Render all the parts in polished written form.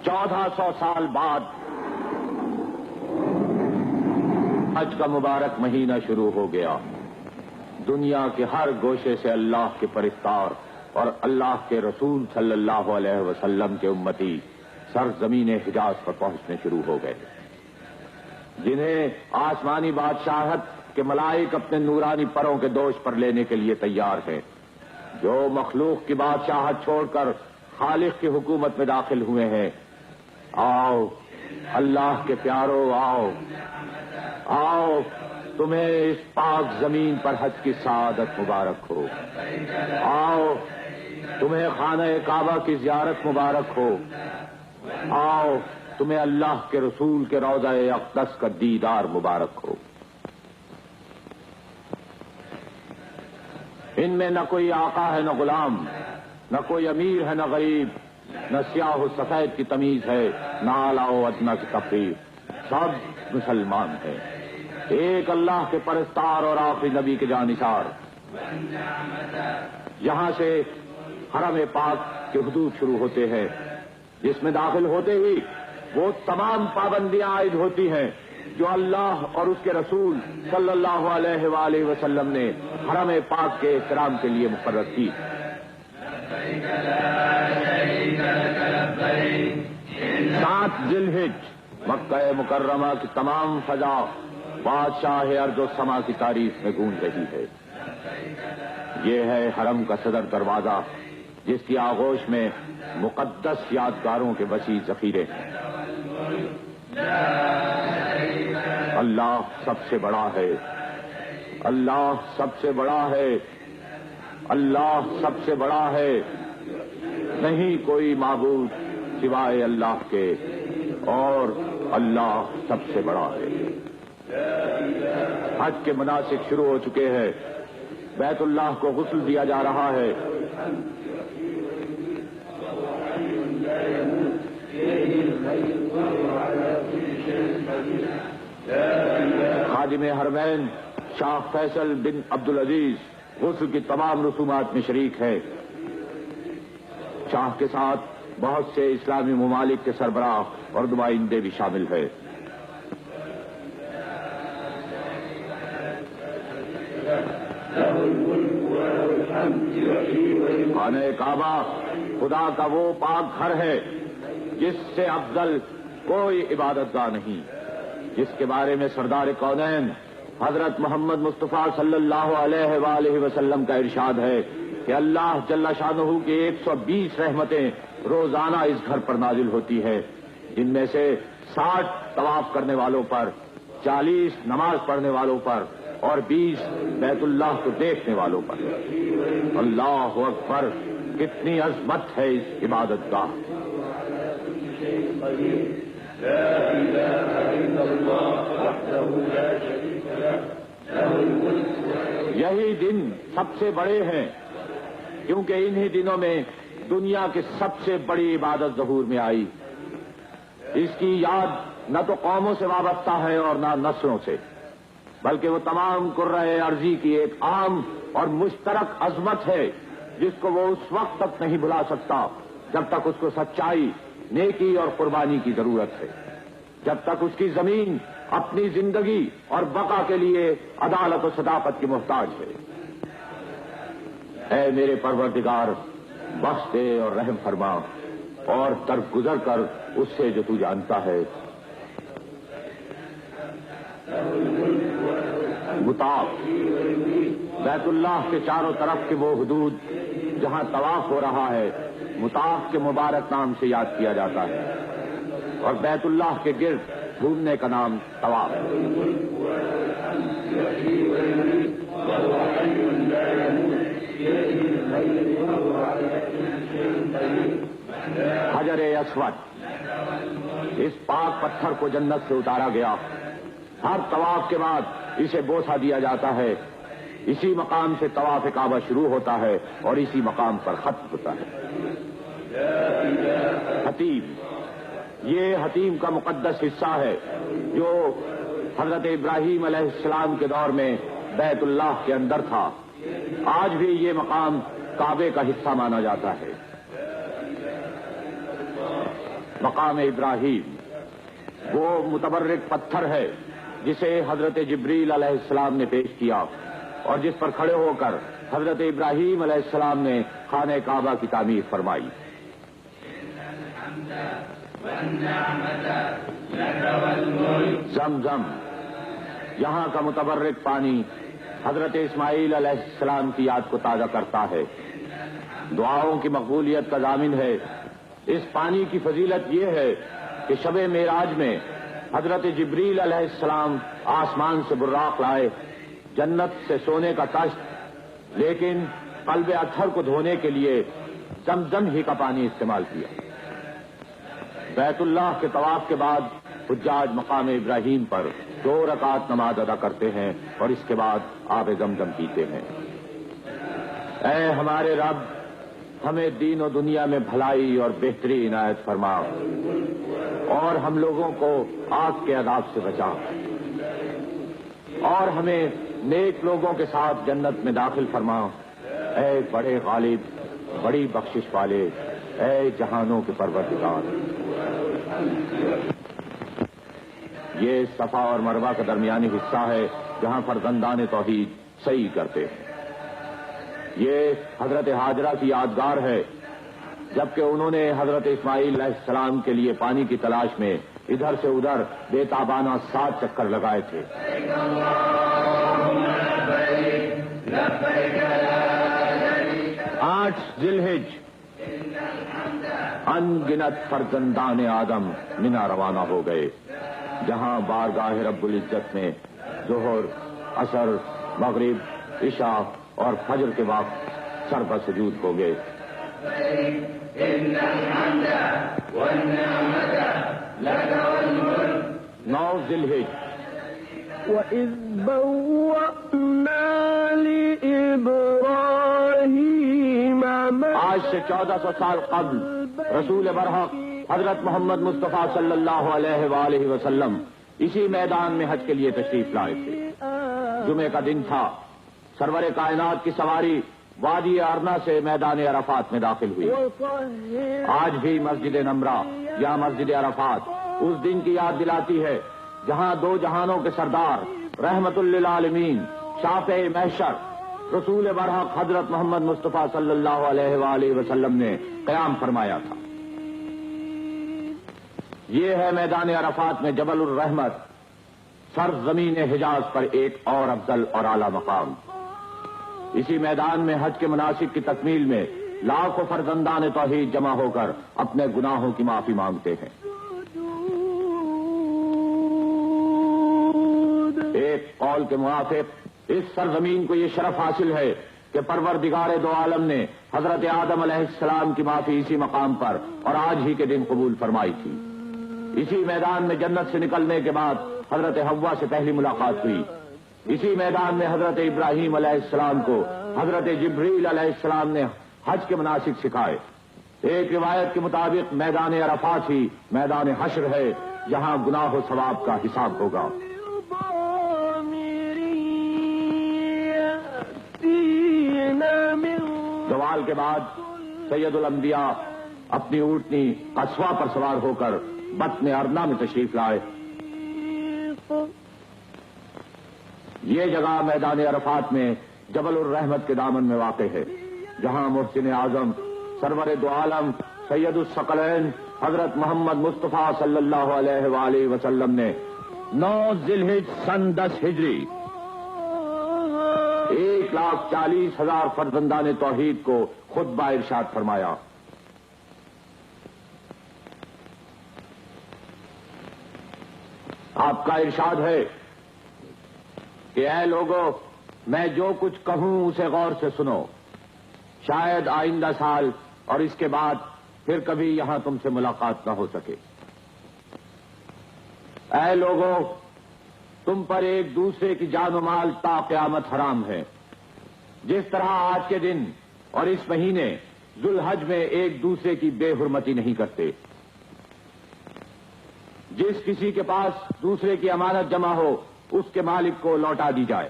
1400 سال بعد حج کا مبارک مہینہ شروع ہو گیا. دنیا کے ہر گوشے سے اللہ کے پرستار اور اللہ کے رسول صلی اللہ علیہ وسلم کے امتی سرزمین حجاز پر پہنچنے شروع ہو گئے، جنہیں آسمانی بادشاہت کے ملائک اپنے نورانی پروں کے دوش پر لینے کے لیے تیار ہیں. جو مخلوق کی بادشاہت چھوڑ کر خالق کی حکومت میں داخل ہوئے ہیں، آؤ اللہ کے پیارو، آؤ آؤ، تمہیں اس پاک زمین پر حج کی سعادت مبارک ہو. آؤ، تمہیں خانہ کعبہ کی زیارت مبارک ہو. آؤ، تمہیں اللہ کے رسول کے روضہ اقدس کا دیدار مبارک ہو. ان میں نہ کوئی آقا ہے نہ غلام، نہ کوئی امیر ہے نہ غریب، نہ سیاہ و سفید کی تمیز ہے، نہ اعلیٰ و ادنیٰ کی تفریق. سب مسلمان ہیں، ایک اللہ کے پرستار اور آخری نبی کے جانثار. یہاں سے حرم پاک کے حدود شروع ہوتے ہیں، جس میں داخل ہوتے ہی وہ تمام پابندیاں عائد ہوتی ہیں جو اللہ اور اس کے رسول صلی اللہ علیہ وآلہ وسلم نے حرم پاک کے احترام کے لیے مقرر کی. 7 ذی الحجہ مکہ مکرمہ کی تمام فضا بادشاہ ارض و سما کی تعریف میں گونج رہی ہے. یہ ہے حرم کا صدر دروازہ، جس کی آغوش میں مقدس یادگاروں کے وسیع ذخیرے ہیں. اللہ سب سے بڑا ہے، اللہ سب سے بڑا ہے، اللہ سب سے بڑا ہے. نہیں کوئی معبود سوائے اللہ کے، اور اللہ سب سے بڑا ہے. حج کے مناسک شروع ہو چکے ہیں. بیت اللہ کو غسل دیا جا رہا ہے. خادم حرمین شاہ فیصل بن عبدالعزیز غسل کی تمام رسومات میں شریک ہے. شاہ کے ساتھ بہت سے اسلامی ممالک کے سربراہ اور نمائندے بھی شامل ہیں. خانہ کعبہ خدا کا وہ پاک گھر ہے جس سے افضل کوئی عبادت گاہ نہیں، جس کے بارے میں سردار کونین حضرت محمد مصطفیٰ صلی اللہ علیہ وآلہ وسلم کا ارشاد ہے کہ اللہ جل شانہ کی 120 رحمتیں روزانہ اس گھر پر نازل ہوتی ہے، جن میں سے 60 طواف کرنے والوں پر، 40 نماز پڑھنے والوں پر اور 20 بیت اللہ کو دیکھنے والوں پر. اللہ اکبر، کتنی عظمت ہے اس عبادت گاہ. یہی دن سب سے بڑے ہیں، کیونکہ انہی دنوں میں دنیا کی سب سے بڑی عبادت ظہور میں آئی. اس کی یاد نہ تو قوموں سے وابستہ ہے اور نہ نسلوں سے، بلکہ وہ تمام کرۂ ارضی کی ایک عام اور مشترک عظمت ہے جس کو وہ اس وقت تک نہیں بھلا سکتا جب تک اس کو سچائی، نیکی اور قربانی کی ضرورت ہے، جب تک اس کی زمین اپنی زندگی اور بقا کے لیے عدالت و صداقت کی محتاج ہے. اے میرے پروردگار، بخش دے اور رحم فرما اور درگزر کر اس سے جو تو جانتا ہے. مطاف بیت اللہ کے چاروں طرف کے وہ حدود جہاں طواف ہو رہا ہے مطاف کے مبارک نام سے یاد کیا جاتا ہے، اور بیت اللہ کے گرد گھومنے کا نام طواف ہے. حجر اسود، اس پاک پتھر کو جنت سے اتارا گیا. ہر طواف کے بعد اسے بوسہ دیا جاتا ہے. اسی مقام سے طواف کعبہ شروع ہوتا ہے اور اسی مقام پر ختم ہوتا ہے. حتیم، یہ حتیم کا مقدس حصہ ہے جو حضرت ابراہیم علیہ السلام کے دور میں بیت اللہ کے اندر تھا. آج بھی یہ مقام کعبے کا حصہ مانا جاتا ہے. مقام ابراہیم وہ متبرک پتھر ہے جسے حضرت جبریل علیہ السلام نے پیش کیا اور جس پر کھڑے ہو کر حضرت ابراہیم علیہ السلام نے خانہ کعبہ کی تعمیر فرمائی. زمزم یہاں کا متبرک پانی حضرت اسماعیل علیہ السلام کی یاد کو تازہ کرتا ہے، دعاؤں کی مقبولیت کا ضامن ہے. اس پانی کی فضیلت یہ ہے کہ شب معراج میں حضرت جبریل علیہ السلام آسمان سے براق لائے، جنت سے سونے کا طشت، لیکن قلب اطہر کو دھونے کے لیے زمزم ہی کا پانی استعمال کیا. بیت اللہ کے طواف کے بعد حجاج مقام ابراہیم پر 2 رکعت نماز ادا کرتے ہیں اور اس کے بعد آب زمزم پیتے ہیں. اے ہمارے رب، ہمیں دین و دنیا میں بھلائی اور بہتری عنایت فرما اور ہم لوگوں کو آگ کے عذاب سے بچا اور ہمیں نیک لوگوں کے ساتھ جنت میں داخل فرما. اے بڑے غالب، بڑی بخشش والے، اے جہانوں کے پروردگار. یہ صفا اور مروہ کا درمیانی حصہ ہے جہاں فرزندان توحید سعی کرتے ہیں. یہ حضرت ہاجرہ کی یادگار ہے جبکہ انہوں نے حضرت اسماعیل علیہ السلام کے لیے پانی کی تلاش میں ادھر سے ادھر بے تابانہ 7 چکر لگائے تھے. 8 ذی الحج ان گنت فرزندان آدم منا روانہ ہو گئے جہاں بارگاہ رب العزت میں ظہر، عصر، مغرب، عشاء اور فجر کے وقت سر پر سجود ہو گئے. 9 ذی الحج وَإِذْ بَوَّأْنَا لِإِبْرَاهِيمَ آج سے 1400 سال قبل رسول برحق حضرت محمد مصطفیٰ صلی اللہ علیہ وآلہ وسلم اسی میدان میں حج کے لیے تشریف لائے تھے. جمعے کا دن تھا. سرور کائنات کی سواری وادی ارنا سے میدان عرفات میں داخل ہوئی. آج بھی مسجد نمرہ یا مسجد عرفات اس دن کی یاد دلاتی ہے جہاں 2 جہانوں کے سردار رحمت للعالمین شافع محشر رسول برحق حضرت محمد مصطفیٰ صلی اللہ علیہ وآلہ وسلم نے قیام فرمایا تھا. یہ ہے میدان عرفات میں جبل الرحمت، سرزمین حجاز پر ایک اور افضل اور اعلیٰ مقام. اسی میدان میں حج کے مناسک کی تکمیل میں لاکھوں فرزندان توحید جمع ہو کر اپنے گناہوں کی معافی مانگتے ہیں. ایک قول کے موافق اس سرزمین کو یہ شرف حاصل ہے کہ پروردگار دو عالم نے حضرت آدم علیہ السلام کی معافی اسی مقام پر اور آج ہی کے دن قبول فرمائی تھی. اسی میدان میں جنت سے نکلنے کے بعد حضرت حوا سے پہلی ملاقات ہوئی. اسی میدان میں حضرت ابراہیم علیہ السلام کو حضرت جبریل علیہ السلام نے حج کے مناسک سکھائے. ایک روایت کے مطابق میدان عرفات ہی میدان حشر ہے جہاں گناہ و ثواب کا حساب ہوگا. زوال کے بعد سید الانبیاء اپنی اونٹنی قصوہ پر سوار ہو کر بطن ارنا میں تشریف لائے. یہ جگہ میدان عرفات میں جبل الرحمت کے دامن میں واقع ہے جہاں محسن اعظم سرور دو عالم سید الثقلین حضرت محمد مصطفیٰ صلی اللہ علیہ وآلہ وسلم نے 9 ذی الحج سن 10 ہجری 1,40,000 فرزندان توحید کو خطبہ ارشاد فرمایا. آپ کا ارشاد ہے کہ اے لوگوں، میں جو کچھ کہوں اسے غور سے سنو. شاید آئندہ سال اور اس کے بعد پھر کبھی یہاں تم سے ملاقات نہ ہو سکے. اے لوگوں، تم پر ایک دوسرے کی جان و مال تا قیامت حرام ہے. جس طرح آج کے دن اور اس مہینے ذو الحج میں ایک دوسرے کی بے حرمتی نہیں کرتے. جس کسی کے پاس دوسرے کی امانت جمع ہو اس کے مالک کو لوٹا دی جائے.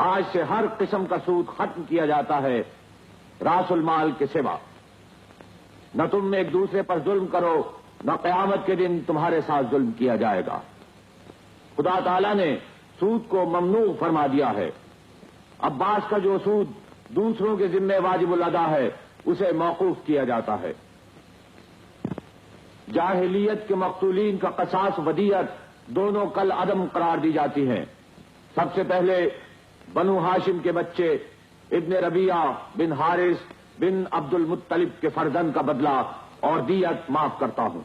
آج سے ہر قسم کا سود ختم کیا جاتا ہے راس المال کے سوا. نہ تم ایک دوسرے پر ظلم کرو، نہ قیامت کے دن تمہارے ساتھ ظلم کیا جائے گا۔ خدا تعالیٰ نے سود کو ممنوع فرما دیا ہے۔ عباس کا جو سود دوسروں کے ذمہ واجب الادا ہے اسے موقوف کیا جاتا ہے۔ جاہلیت کے مقتولین کا قصاص ودیت دونوں کل عدم قرار دی جاتی ہیں۔ سب سے پہلے بنو ہاشم کے بچے ابن ربیعہ بن حارث بن عبد المطلب کے فرزند کا بدلہ اور دیت معاف کرتا ہوں۔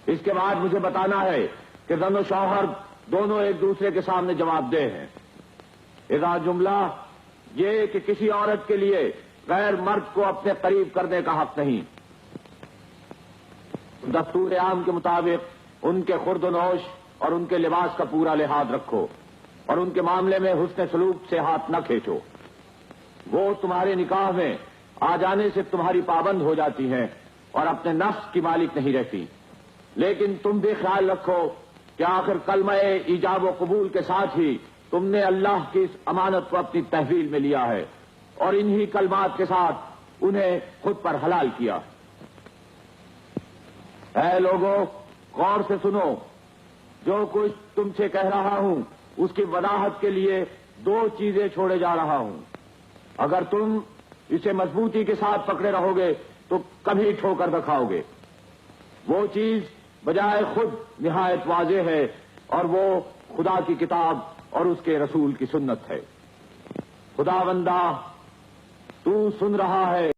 اس کے بعد مجھے بتانا ہے کہ زن و شوہر دونوں ایک دوسرے کے سامنے جواب دہ ہیں۔ اذا جملہ یہ کہ کسی عورت کے لیے غیر مرد کو اپنے قریب کرنے کا حق نہیں۔ دستور عام کے مطابق ان کے خورد و نوش اور ان کے لباس کا پورا لحاظ رکھو اور ان کے معاملے میں حسن سلوک سے ہاتھ نہ کھینچو۔ وہ تمہارے نکاح میں آ جانے سے تمہاری پابند ہو جاتی ہیں اور اپنے نفس کی مالک نہیں رہتی، لیکن تم بھی خیال رکھو کہ آخر کلمہ ایجاب و قبول کے ساتھ ہی تم نے اللہ کی اس امانت کو اپنی تحویل میں لیا ہے اور انہی کلمات کے ساتھ انہیں خود پر حلال کیا۔ اے لوگو، غور سے سنو، جو کچھ تم سے کہہ رہا ہوں اس کی وضاحت کے لیے دو چیزیں چھوڑے جا رہا ہوں۔ اگر تم اسے مضبوطی کے ساتھ پکڑے رہو گے تو کبھی ٹھوکر نہ کھاؤ گے۔ وہ چیز بجائے خود نہایت واضح ہے اور وہ خدا کی کتاب اور اس کے رسول کی سنت ہے۔ خداوندا، تو سن رہا ہے